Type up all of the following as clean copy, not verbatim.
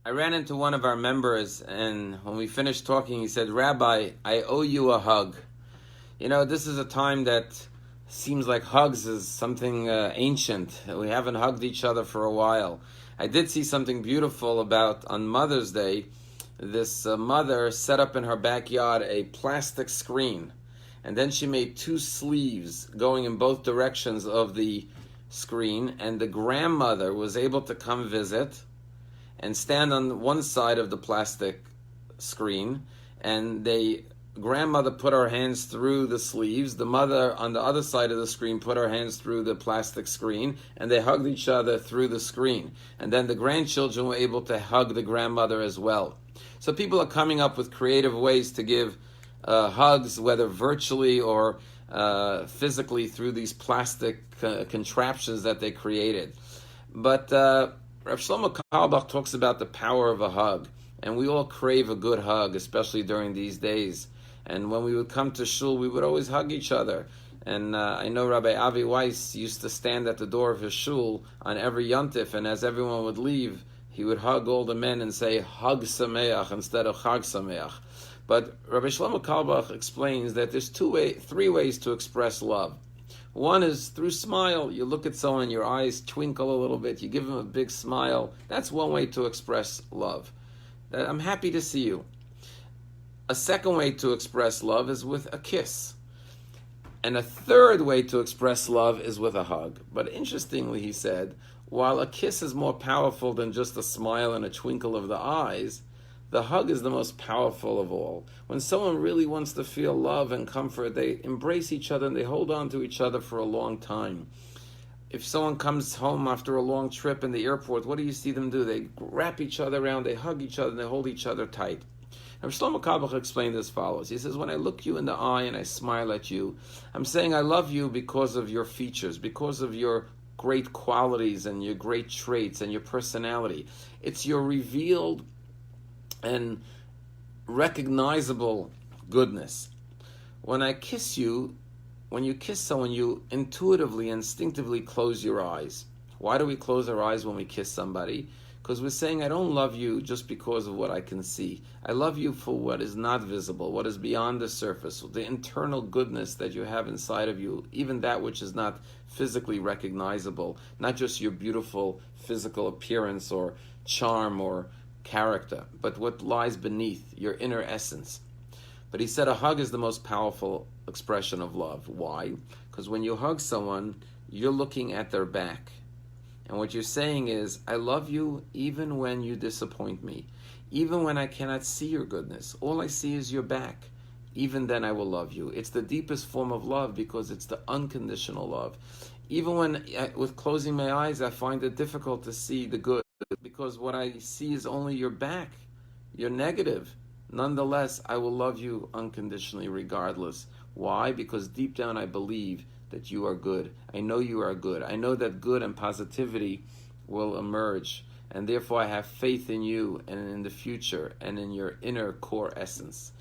I ran into one of our members, and when we finished talking, he said, Rabbi, I owe you a hug. This is a time that seems like hugs is something ancient. We haven't hugged each other for a while. I did see something beautiful about on Mother's Day. This mother set up in her backyard a plastic screen, and then she made two sleeves going in both directions of the screen, and the grandmother was able to come visit and stand on one side of the plastic screen, and grandmother put her hands through the sleeves. The mother on the other side of the screen put her hands through the plastic screen, and they hugged each other through the screen. And then the grandchildren were able to hug the grandmother as well. So people are coming up with creative ways to give hugs, whether virtually or physically through these plastic contraptions that they created. But Rav Shlomo Carlebach talks about the power of a hug, and we all crave a good hug, especially during these days. And when we would come to shul, we would always hug each other. And I know Rabbi Avi Weiss used to stand at the door of his shul on every yontif, and as everyone would leave, he would hug all the men and say Hag Sameach instead of Chag Sameach. But Rabbi Shlomo Carlebach explains that there's three ways to express love. One is through smile. You look at someone, your eyes twinkle a little bit, you give them a big smile. That's one way to express love. I'm happy to see you. A second way to express love is with a kiss. And a third way to express love is with a hug. But interestingly, he said, while a kiss is more powerful than just a smile and a twinkle of the eyes, the hug is the most powerful of all. When someone really wants to feel love and comfort, they embrace each other and they hold on to each other for a long time. If someone comes home after a long trip in the airport, what do you see them do? They wrap each other around, they hug each other, and they hold each other tight. And Shlomo Carlebach explained as follows. He says, when I look you in the eye and I smile at you, I'm saying I love you because of your features, because of your great qualities and your great traits and your personality. It's your revealed and recognizable goodness. When I kiss you, when you kiss someone, you intuitively, instinctively close your eyes. Why do we close our eyes when we kiss somebody? Because we're saying, I don't love you just because of what I can see. I love you for what is not visible, what is beyond the surface, the internal goodness that you have inside of you, even that which is not physically recognizable, not just your beautiful physical appearance or charm or character, but what lies beneath your inner essence. But he said a hug is the most powerful expression of love. Why? Because when you hug someone, you're looking at their back. And what you're saying is, I love you even when you disappoint me. Even when I cannot see your goodness. All I see is your back. Even then I will love you. It's the deepest form of love because it's the unconditional love. Even when, with closing my eyes, I find it difficult to see the good because what I see is only your back. You're negative. Nonetheless, I will love you unconditionally regardless. Why? Because deep down I believe that you are good. I know you are good. I know that good and positivity will emerge. And therefore I have faith in you and in the future and in your inner core essence.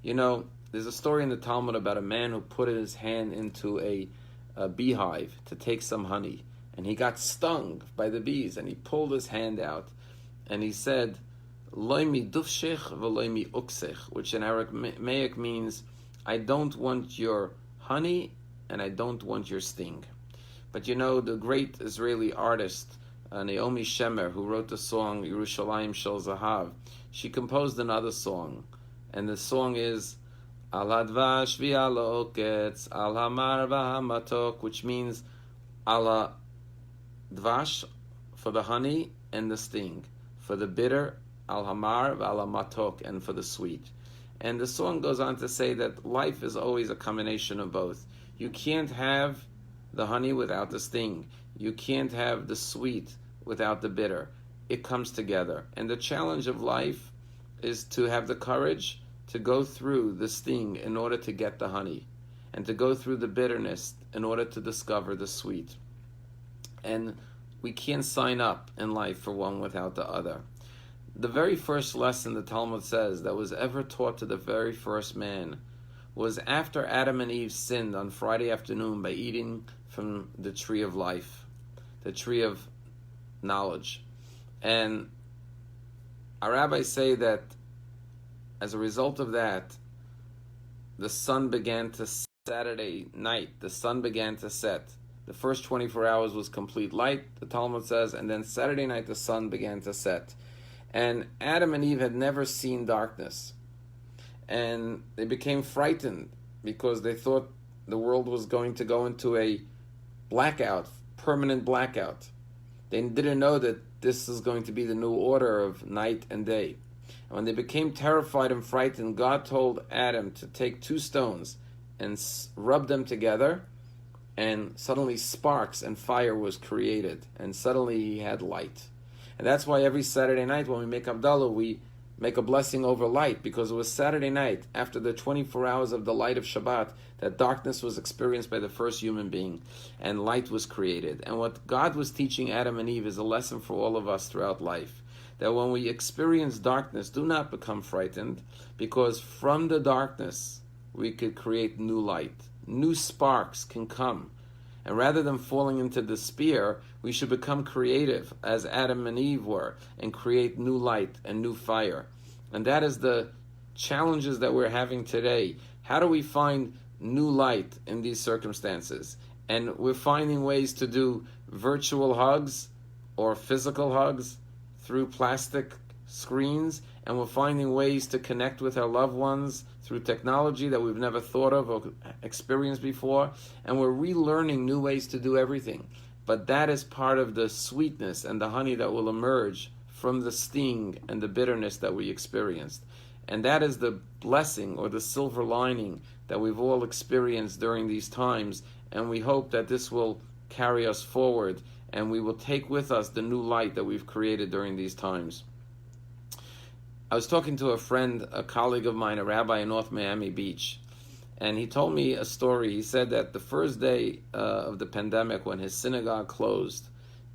There's a story in the Talmud about a man who put his hand into a beehive to take some honey. And he got stung by the bees. And he pulled his hand out. And he said, Loi mi dufshech v'loi mi uksech, which in Aramaic means, I don't want your honey and I don't want your sting. But the great Israeli artist, Naomi Shemer, who wrote the song Yerushalayim Shel Zahav, she composed another song. And the song is, Al hadvash v'al ha'oketz, al hamar v'hamatok, which means, Al dvash, for the honey and the sting, for the bitter, al hamar v'al hamatok, and for the sweet. And the song goes on to say that life is always a combination of both. You can't have the honey without the sting. You can't have the sweet without the bitter. It comes together. And the challenge of life is to have the courage to go through the sting in order to get the honey, and to go through the bitterness in order to discover the sweet. And we can't sign up in life for one without the other. The very first lesson the Talmud says that was ever taught to the very first man was after Adam and Eve sinned on Friday afternoon by eating from the tree of life, the tree of knowledge. And our rabbis say that as a result of that, the sun began to Saturday night, the sun began to set. The first 24 hours was complete light, the Talmud says, and then Saturday night the sun began to set. And Adam and Eve had never seen darkness. And they became frightened because they thought the world was going to go into a blackout, permanent blackout. They didn't know that this is going to be the new order of night and day. And when they became terrified and frightened, God told Adam to take 2 stones and rub them together, and suddenly sparks and fire was created, and suddenly he had light. And that's why every Saturday night when we make Havdalah, we make a blessing over light, because it was Saturday night, after the 24 hours of the light of Shabbat, that darkness was experienced by the first human being, and light was created. And what God was teaching Adam and Eve is a lesson for all of us throughout life, that when we experience darkness, do not become frightened, because from the darkness, we could create new light. New sparks can come. And rather than falling into despair, we should become creative, as Adam and Eve were, and create new light and new fire. And that is the challenges that we're having today. How do we find new light in these circumstances? And we're finding ways to do virtual hugs or physical hugs through plastic screens, and we're finding ways to connect with our loved ones through technology that we've never thought of or experienced before, and we're relearning new ways to do everything. But that is part of the sweetness and the honey that will emerge from the sting and the bitterness that we experienced. And that is the blessing or the silver lining that we've all experienced during these times, and we hope that this will carry us forward, and we will take with us the new light that we've created during these times. I was talking to a friend, a colleague of mine, a rabbi in North Miami Beach, and he told me a story. He said that the first day of the pandemic, when his synagogue closed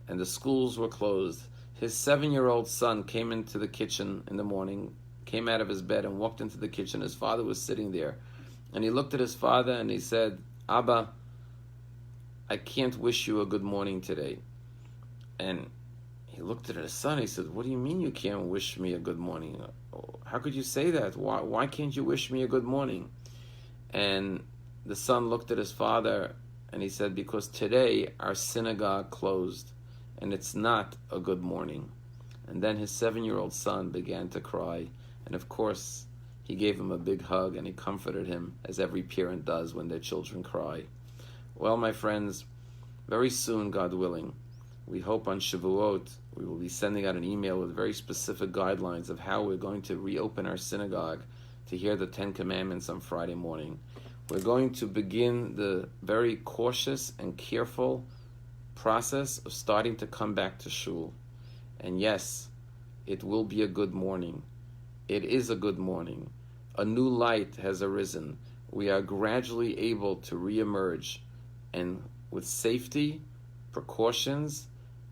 and the schools were closed, his 7-year-old son came into the kitchen in the morning, came out of his bed and walked into the kitchen. His father was sitting there, and he looked at his father and he said, "Abba, I can't wish you a good morning today." And he looked at his son. He said, "What do you mean you can't wish me a good morning? How could you say that? Why can't you wish me a good morning?" And the son looked at his father and he said, "Because today our synagogue closed and it's not a good morning." And then his 7-year-old son began to cry. And of course, he gave him a big hug and he comforted him, as every parent does when their children cry. Well, my friends, very soon, God willing, we hope on Shavuot, we will be sending out an email with very specific guidelines of how we're going to reopen our synagogue to hear the 10 Commandments on Friday morning. We're going to begin the very cautious and careful process of starting to come back to shul. And yes, it will be a good morning. It is a good morning. A new light has arisen. We are gradually able to reemerge, and with safety, precautions,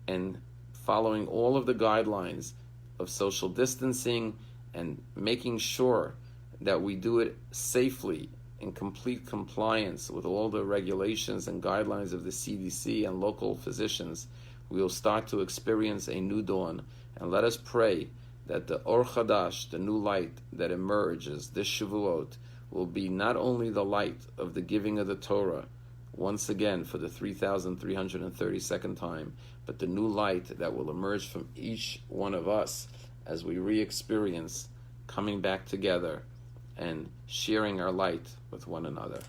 and following all of the guidelines of social distancing and making sure that we do it safely in complete compliance with all the regulations and guidelines of the CDC and local physicians, we will start to experience a new dawn. And let us pray that the Or Chadash, the new light that emerges this Shavuot, will be not only the light of the giving of the Torah, once again for the 3,332nd time, but the new light that will emerge from each one of us as we re-experience coming back together and sharing our light with one another.